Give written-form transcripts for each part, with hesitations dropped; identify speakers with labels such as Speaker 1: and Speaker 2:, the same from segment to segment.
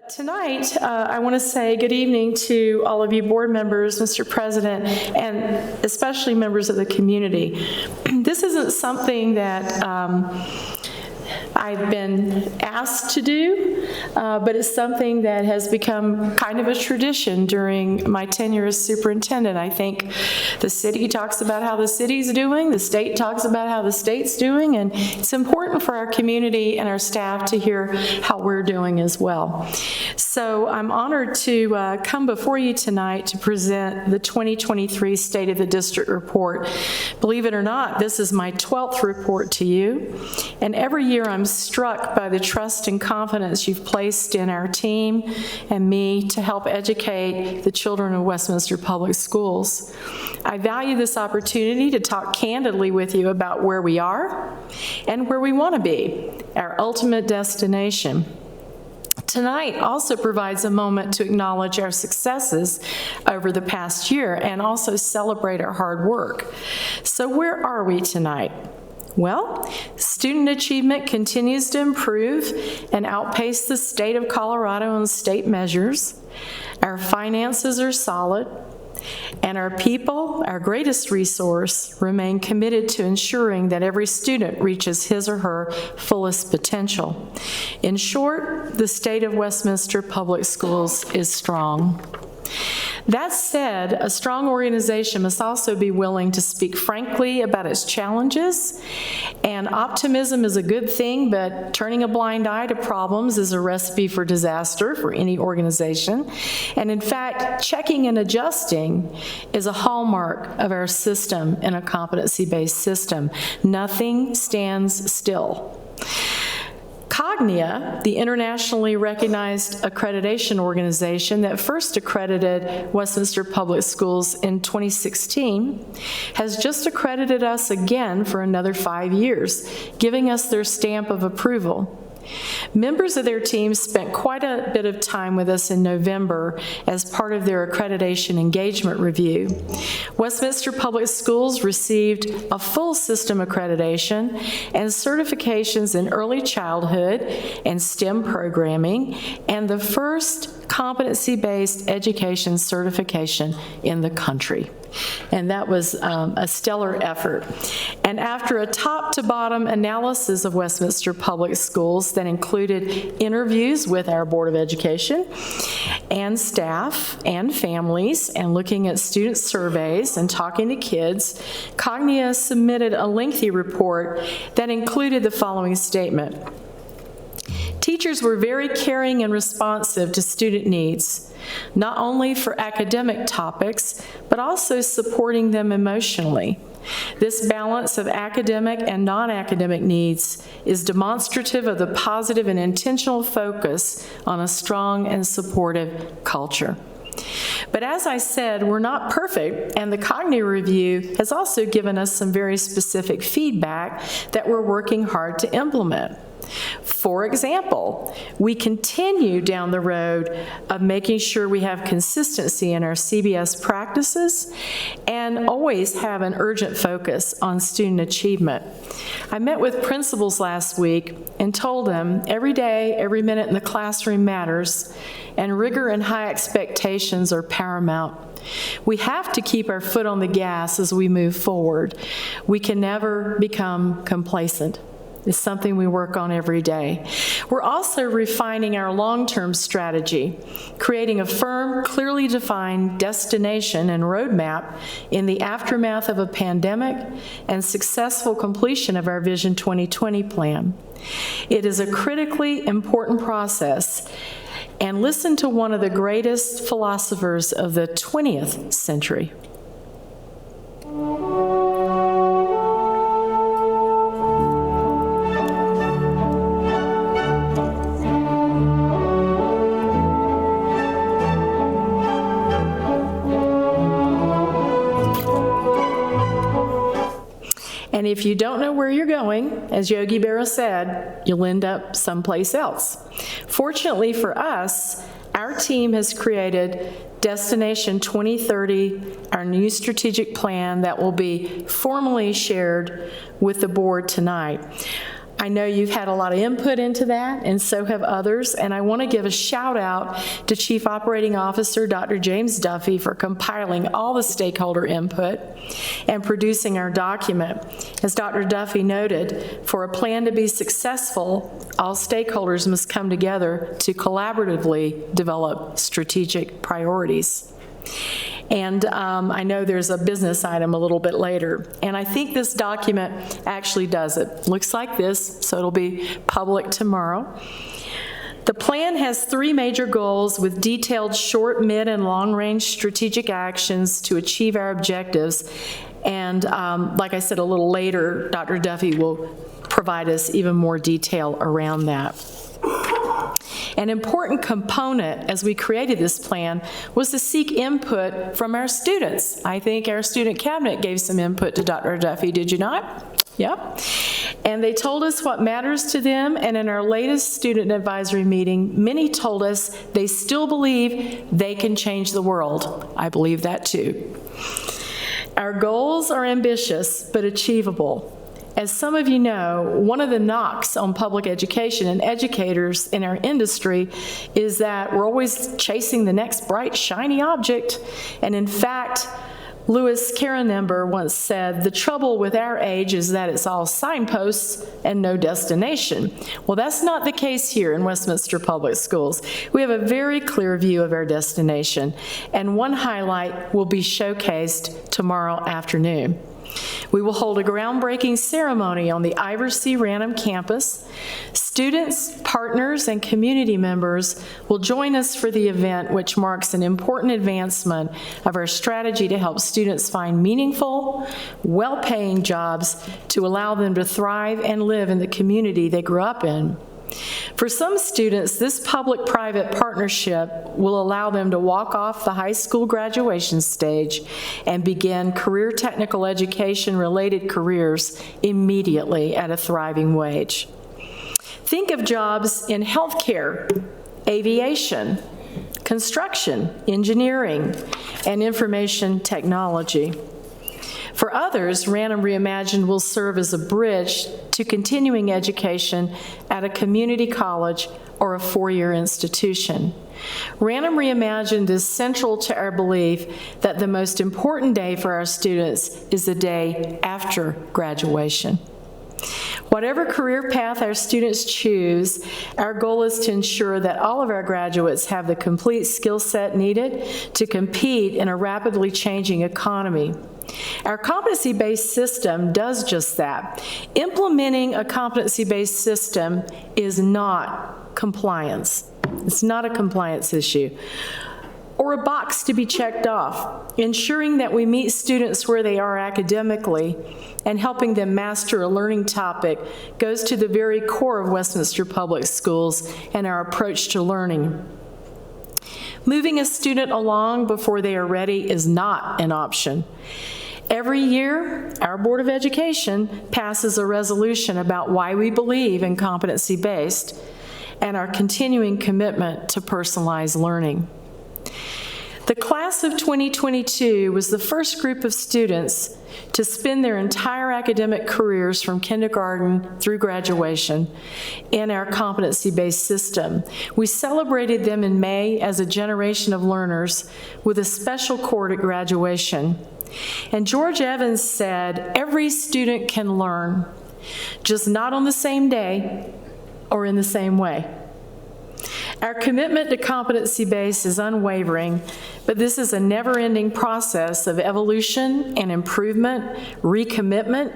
Speaker 1: Tonight, I want to say good evening to all of you board members, Mr. President, and especially members of the community. This isn't something that I've been asked to do, but it's something that has become kind of a tradition during my tenure as superintendent. I think the city talks about how the city's doing, the state talks about how the state's doing, and it's important for our community and our staff to hear how we're doing as well. So I'm honored to come before you tonight to present the 2023 State of the District Report. Believe it or not, this is my 12th report to you, and every year I'm struck by the trust and confidence you've placed in our team and me to help educate the children of Westminster Public Schools. I value this opportunity to talk candidly with you about where we are and where we want to be, our ultimate destination. Tonight also provides a moment to acknowledge our successes over the past year and also celebrate our hard work. So where are we tonight? Well, student achievement continues to improve and outpace the state of Colorado on state measures. Our finances are solid, and our people, our greatest resource, remain committed to ensuring that every student reaches his or her fullest potential. In short, the state of Westminster Public Schools is strong. That said, a strong organization must also be willing to speak frankly about its challenges, and optimism is a good thing, but turning a blind eye to problems is a recipe for disaster for any organization. And in fact, checking and adjusting is a hallmark of our system in a competency-based system. Nothing stands still. Cognia, the internationally recognized accreditation organization that first accredited Westminster Public Schools in 2016, has just accredited us again for another 5 years, giving us their stamp of approval. Members of their team spent quite a bit of time with us in November as part of their accreditation engagement review. Westminster Public Schools received a full system accreditation and certifications in early childhood and STEM programming, and the first competency-based education certification in the country. And that was a stellar effort. And after a top-to-bottom analysis of Westminster Public Schools that included interviews with our Board of Education and staff and families and looking at student surveys and talking to kids, Cognia submitted a lengthy report that included the following statement. Teachers were very caring and responsive to student needs, not only for academic topics, but also supporting them emotionally. This balance of academic and non-academic needs is demonstrative of the positive and intentional focus on a strong and supportive culture. But as I said, we're not perfect, and the Cognia Review has also given us some very specific feedback that we're working hard to implement. For example, we continue down the road of making sure we have consistency in our CBS practices and always have an urgent focus on student achievement. I met with principals last week and told them every day, every minute in the classroom matters, and rigor and high expectations are paramount. We have to keep our foot on the gas as we move forward. We can never become complacent. It's something we work on every day. We're also refining our long-term strategy, creating a firm, clearly defined destination and roadmap in the aftermath of a pandemic and successful completion of our Vision 2020 plan. It is a critically important process, and listen to one of the greatest philosophers of the 20th century. And if you don't know where you're going, as Yogi Berra said, you'll end up someplace else. Fortunately for us, our team has created Destination 2030, our new strategic plan that will be formally shared with the board tonight. I know you've had a lot of input into that, and so have others, and I want to give a shout out to Chief Operating Officer Dr. James Duffy for compiling all the stakeholder input and producing our document. As Dr. Duffy noted, for a plan to be successful, all stakeholders must come together to collaboratively develop strategic priorities. And I know there's a business item a little bit later. And I think this document actually does it. Looks like this, so it'll be public tomorrow. The plan has 3 major goals with detailed short, mid, and long-range strategic actions to achieve our objectives. And like I said a little later, Dr. Duffy will provide us even more detail around that. An important component as we created this plan was to seek input from our students. I think our student cabinet gave some input to Dr. Duffy, did you not? Yeah. And they told us what matters to them, and in our latest student advisory meeting, many told us they still believe they can change the world. I believe that too. Our goals are ambitious but achievable. As some of you know, one of the knocks on public education and educators in our industry is that we're always chasing the next bright, shiny object. And in fact, Louis Carenember once said, "The trouble with our age is that it's all signposts and no destination." Well, that's not the case here in Westminster Public Schools. We have a very clear view of our destination, and one highlight will be showcased tomorrow afternoon. We will hold a groundbreaking ceremony on the Iversea Ranham campus. Students, partners, and community members will join us for the event, which marks an important advancement of our strategy to help students find meaningful, well-paying jobs to allow them to thrive and live in the community they grew up in. For some students, this public-private partnership will allow them to walk off the high school graduation stage and begin career technical education-related careers immediately at a thriving wage. Think of jobs in healthcare, aviation, construction, engineering, and information technology. For others, Ranham Reimagined will serve as a bridge to continuing education at a community college or a 4-year institution. Ranham Reimagined is central to our belief that the most important day for our students is the day after graduation. Whatever career path our students choose, our goal is to ensure that all of our graduates have the complete skill set needed to compete in a rapidly changing economy. Our competency-based system does just that. Implementing a competency-based system is not compliance. It's not a compliance issue or a box to be checked off. Ensuring that we meet students where they are academically and helping them master a learning topic goes to the very core of Westminster Public Schools and our approach to learning. Moving a student along before they are ready is not an option. Every year, our Board of Education passes a resolution about why we believe in competency-based and our continuing commitment to personalized learning. The class of 2022 was the first group of students to spend their entire academic careers from kindergarten through graduation in our competency-based system. We celebrated them in May as a generation of learners with a special chord at graduation. And George Evans said, "Every student can learn, just not on the same day or in the same way." Our commitment to competency-based is unwavering, but this is a never-ending process of evolution and improvement, recommitment,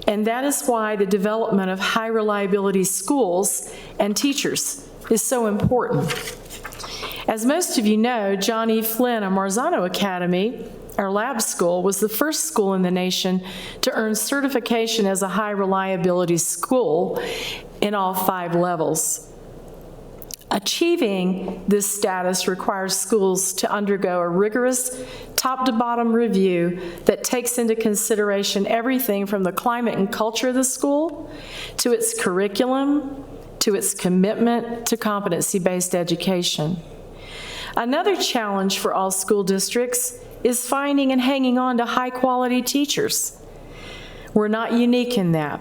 Speaker 1: and that is why the development of high-reliability schools and teachers is so important. As most of you know, John E. Flynn, of Marzano Academy, our lab school, was the first school in the nation to earn certification as a high-reliability school in all 5 levels. Achieving this status requires schools to undergo a rigorous top-to-bottom review that takes into consideration everything from the climate and culture of the school, to its curriculum, to its commitment to competency-based education. Another challenge for all school districts is finding and hanging on to high-quality teachers. We're not unique in that.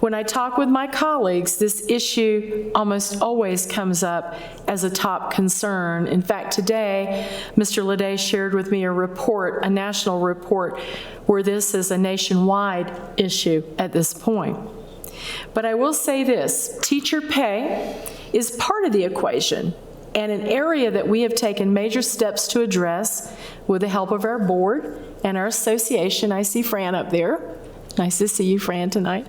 Speaker 1: When I talk with my colleagues, this issue almost always comes up as a top concern. In fact, today, Mr. Leday shared with me a national report, where this is a nationwide issue at this point. But I will say this, teacher pay is part of the equation, and an area that we have taken major steps to address with the help of our board and our association. I see Fran up there. Nice to see you, Fran, tonight.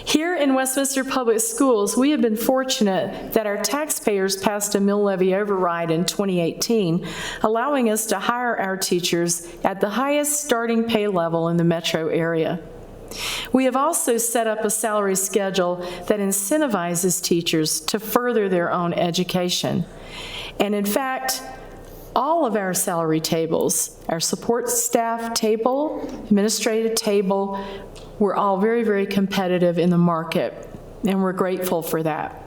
Speaker 1: Here in Westminster Public Schools, we have been fortunate that our taxpayers passed a mill levy override in 2018, allowing us to hire our teachers at the highest starting pay level in the metro area. We have also set up a salary schedule that incentivizes teachers to further their own education. And in fact, all of our salary tables, our support staff table, administrative table, we're all very, very competitive in the market, and we're grateful for that.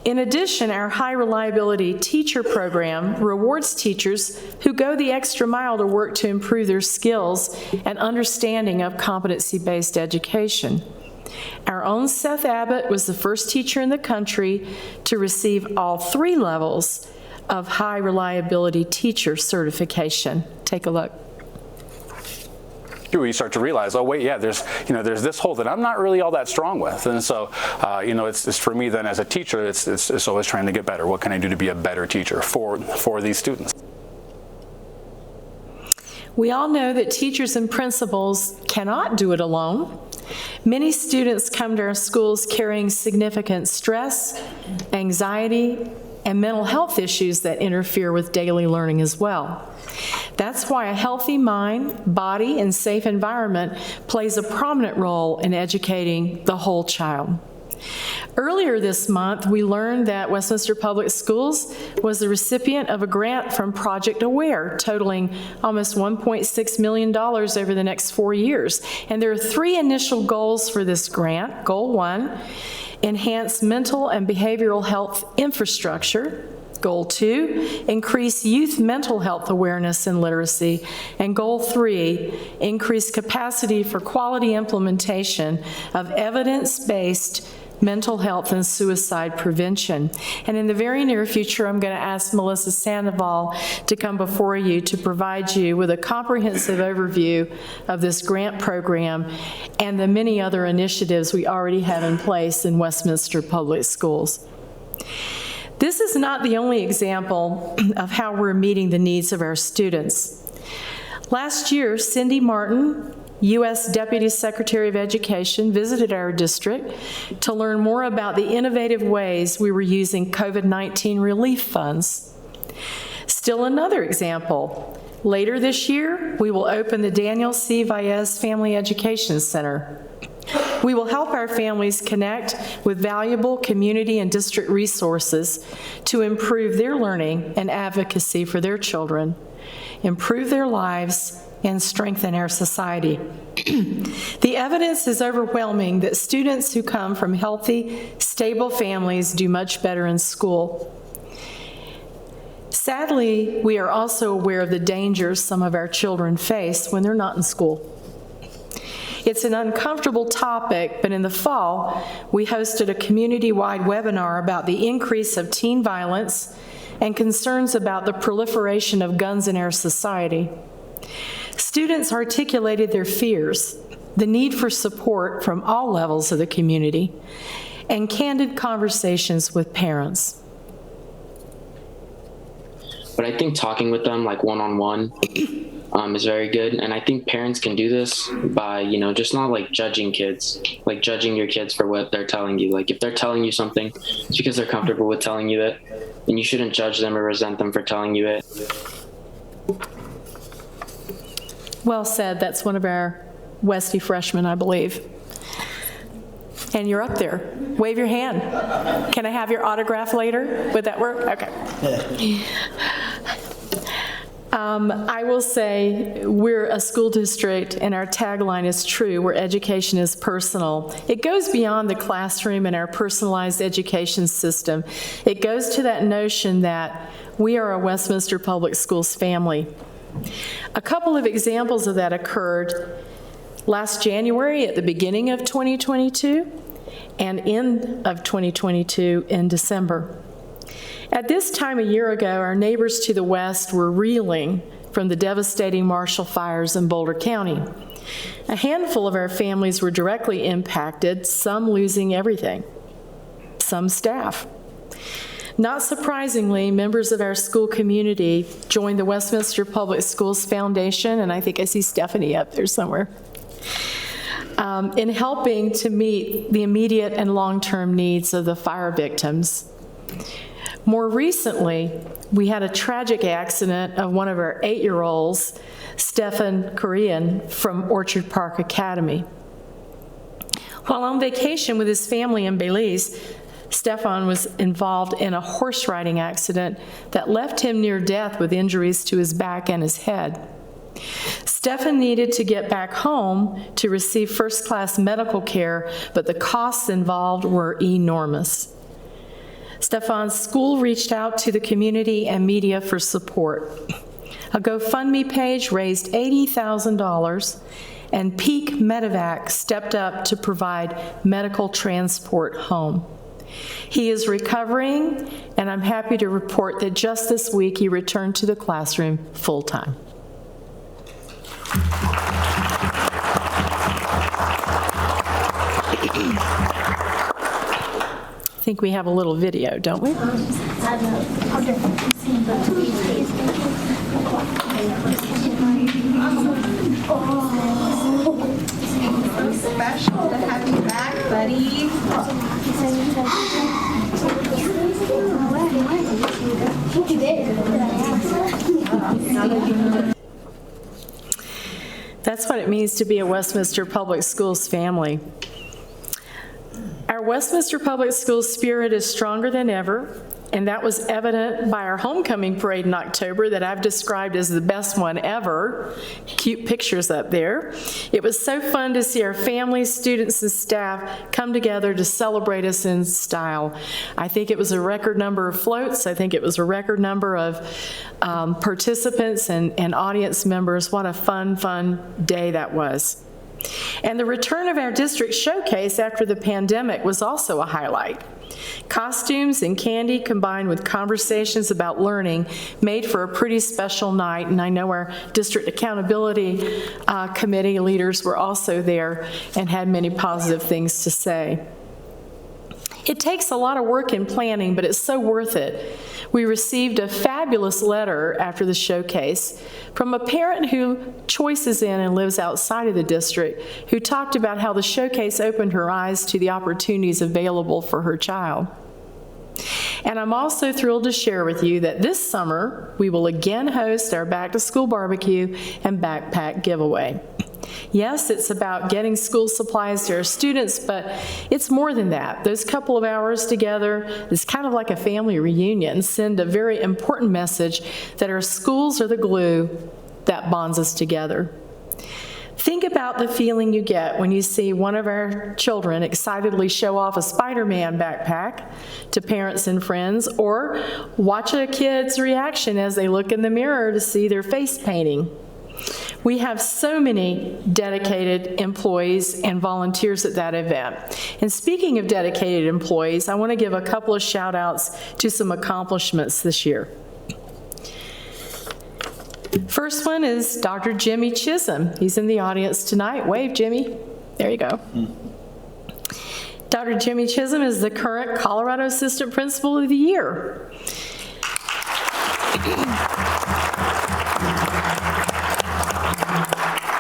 Speaker 1: In addition, our high reliability teacher program rewards teachers who go the extra mile to work to improve their skills and understanding of competency-based education. Our own Seth Abbott was the first teacher in the country to receive all 3 levels of high reliability teacher certification. Take a look.
Speaker 2: You start to realize, oh wait, yeah, there's this hole that I'm not really all that strong with, and so it's for me then as a teacher, it's always trying to get better. What can I do to be a better teacher for these students?
Speaker 1: We all know that teachers and principals cannot do it alone. Many students come to our schools carrying significant stress, anxiety, and mental health issues that interfere with daily learning as well. That's why a healthy mind, body, and safe environment plays a prominent role in educating the whole child. Earlier this month, we learned that Westminster Public Schools was the recipient of a grant from Project Aware, totaling almost $1.6 million over the next 4 years. And there are 3 initial goals for this grant. Goal 1, enhance mental and behavioral health infrastructure. Goal 2, increase youth mental health awareness and literacy. And Goal 3, increase capacity for quality implementation of evidence-based mental health and suicide prevention. And in the very near future, I'm going to ask Melissa Sandoval to come before you to provide you with a comprehensive overview of this grant program and the many other initiatives we already have in place in Westminster Public Schools. This is not the only example of how we're meeting the needs of our students. Last year, Cindy Martin, U.S. Deputy Secretary of Education, visited our district to learn more about the innovative ways we were using COVID-19 relief funds. Still another example. Later this year, we will open the Daniel C. Valles Family Education Center. We will help our families connect with valuable community and district resources to improve their learning and advocacy for their children, improve their lives, and strengthen our society. The evidence is overwhelming that students who come from healthy, stable families do much better in school. Sadly, we are also aware of the dangers some of our children face when they're not in school. It's an uncomfortable topic, but in the fall, we hosted a community-wide webinar about the increase of teen violence and concerns about the proliferation of guns in our society. Students articulated their fears, the need for support from all levels of the community, and candid conversations with parents.
Speaker 3: But I think talking with them like one-on-one is very good. And I think parents can do this by, just not like judging kids, like judging your kids for what they're telling you. Like if they're telling you something, it's because they're comfortable with telling you it, and you shouldn't judge them or resent them for telling you it.
Speaker 1: Well said. That's one of our Westie freshmen, I believe. And you're up there. Wave your hand. Can I have your autograph later? Would that work? Okay. I will say we're a school district, and our tagline is true, where education is personal. It goes beyond the classroom and our personalized education system. It goes to that notion that we are a Westminster Public Schools family. A couple of examples of that occurred Last January, at the beginning of 2022, and end of 2022 in December. At this time a year ago, our neighbors to the west were reeling from the devastating Marshall fires in Boulder County. A handful of our families were directly impacted, some losing everything, some staff. Not surprisingly, members of our school community joined the Westminster Public Schools Foundation, and I think I see Stephanie up there somewhere, in helping to meet the immediate and long-term needs of the fire victims. More recently, we had a tragic accident of one of our 8-year-olds, Stefan Korean, from Orchard Park Academy. While on vacation with his family in Belize, Stefan was involved in a horse riding accident that left him near death with injuries to his back and his head. Stefan needed to get back home to receive first-class medical care, but the costs involved were enormous. Stefan's school reached out to the community and media for support. A GoFundMe page raised $80,000, and Peak Medevac stepped up to provide medical transport home. He is recovering, and I'm happy to report that just this week he returned to the classroom full-time. I think we have a little video, don't we?
Speaker 4: Special to have you back, buddy.
Speaker 1: That's what it means to be a Westminster Public Schools family. Our Westminster Public Schools spirit is stronger than ever, and that was evident by our homecoming parade in October that I've described as the best one ever. Cute pictures up there. It was so fun to see our families, students, and staff come together to celebrate us in style. I think it was a record number of floats. I think it was a record number of participants and audience members. What a fun day that was. And the return of our district showcase after the pandemic was also a highlight. Costumes and candy combined with conversations about learning made for a pretty special night, and I know our district accountability committee leaders were also there and had many positive things to say. It takes a lot of work in planning, but it's so worth it. We received a fabulous letter after the showcase from a parent who choices in and lives outside of the district, who talked about how the showcase opened her eyes to the opportunities available for her child. And I'm also thrilled to share with you that this summer, we will again host our back-to-school barbecue and backpack giveaway. Yes, it's about getting school supplies to our students, but it's more than that. Those couple of hours together is kind of like a family reunion, send a very important message that our schools are the glue that bonds us together. Think about the feeling you get when you see one of our children excitedly show off a Spider-Man backpack to parents and friends, or watch a kid's reaction as they look in the mirror to see their face painting. We have so many dedicated employees and volunteers at that event. And speaking of dedicated employees, I want to give a couple of shout outs to some accomplishments this year. First one is Dr. Jimmy Chisholm. He's in the audience tonight. Wave, Jimmy. There you go. Dr. Jimmy Chisholm is the current Colorado Assistant Principal of the Year.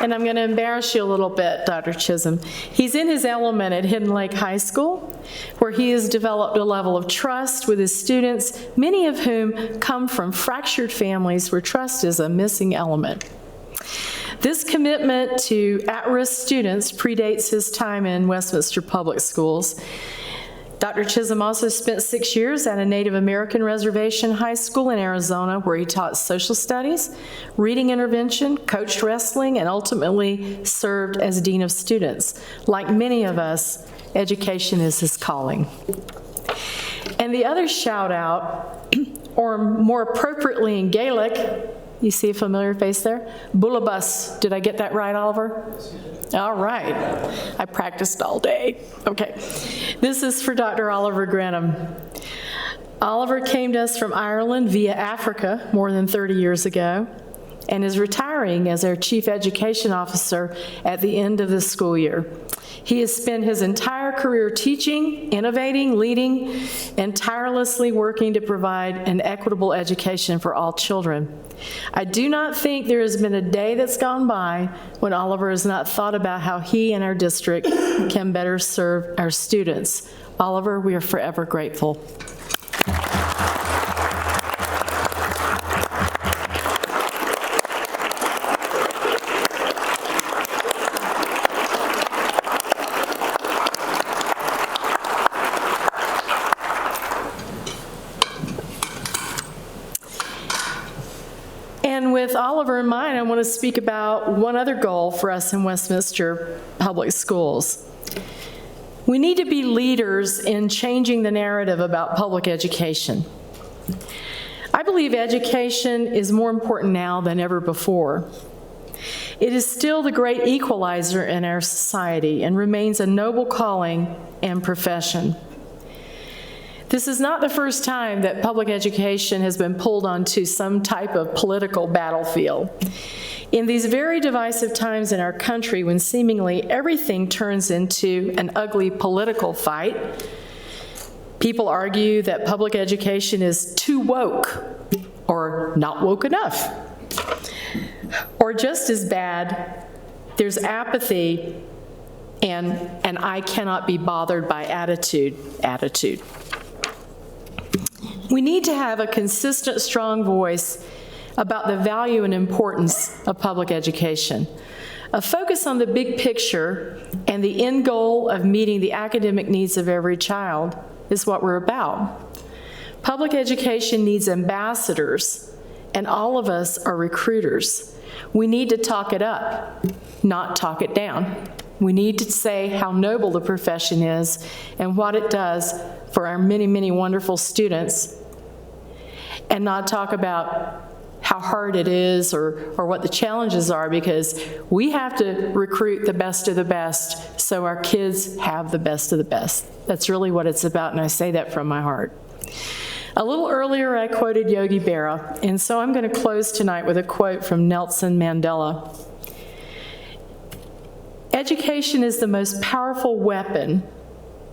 Speaker 1: And I'm going to embarrass you a little bit, Dr. Chisholm. He's in his element at Hidden Lake High School, where he has developed a level of trust with his students, many of whom come from fractured families where trust is a missing element. This commitment to at-risk students predates his time in Westminster Public Schools. Dr. Chisholm also spent 6 years at a Native American reservation high school in Arizona, where he taught social studies, reading intervention, coached wrestling, and ultimately served as dean of students. Like many of us, education is his calling. And the other shout out, or more appropriately in Gaelic, You see a familiar face there? Boulabus. Did I get that right, Oliver? All right. I practiced all day. Okay. This is for Dr. Oliver Grenham. Oliver came to us from Ireland via Africa more than 30 years ago and is retiring as our Chief Education Officer at the end of this school year. He has spent his entire career teaching, innovating, leading, and tirelessly working to provide an equitable education for all children. I do not think there has been a day that's gone by when Oliver has not thought about how he and our district can better serve our students. Oliver, we are forever grateful. And with Oliver in mind, I want to speak about one other goal for us in Westminster Public Schools. We need to be leaders in changing the narrative about public education. I believe education is more important now than ever before. It is still the great equalizer in our society and remains a noble calling and profession. This is not the first time that public education has been pulled onto some type of political battlefield. In these very divisive times in our country, when seemingly everything turns into an ugly political fight, people argue that public education is too woke or not woke enough. Or just as bad, there's apathy and I cannot be bothered by attitude. We need to have a consistent, strong voice about the value and importance of public education. A focus on the big picture and the end goal of meeting the academic needs of every child is what we're about. Public education needs ambassadors, and all of us are recruiters. We need to talk it up, not talk it down. We need to say how noble the profession is and what it does for our many, many wonderful students, and not talk about how hard it is or what the challenges are, because we have to recruit the best of the best so our kids have the best of the best. That's really what it's about, and I say that from my heart. A little earlier, I quoted Yogi Berra, and so I'm going to close tonight with a quote from Nelson Mandela. Education is the most powerful weapon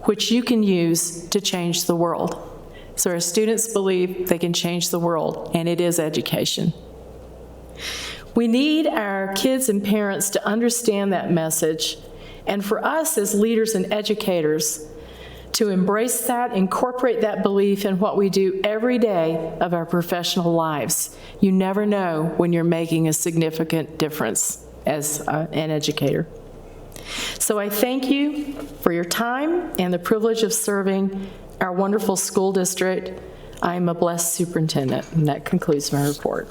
Speaker 1: which you can use to change the world. So our students believe they can change the world, and it is education. We need our kids and parents to understand that message, and for us as leaders and educators to embrace that, incorporate that belief in what we do every day of our professional lives. You never know when you're making a significant difference as an educator. So I thank you for your time and the privilege of serving our wonderful school district. I am a blessed superintendent, and that concludes my report.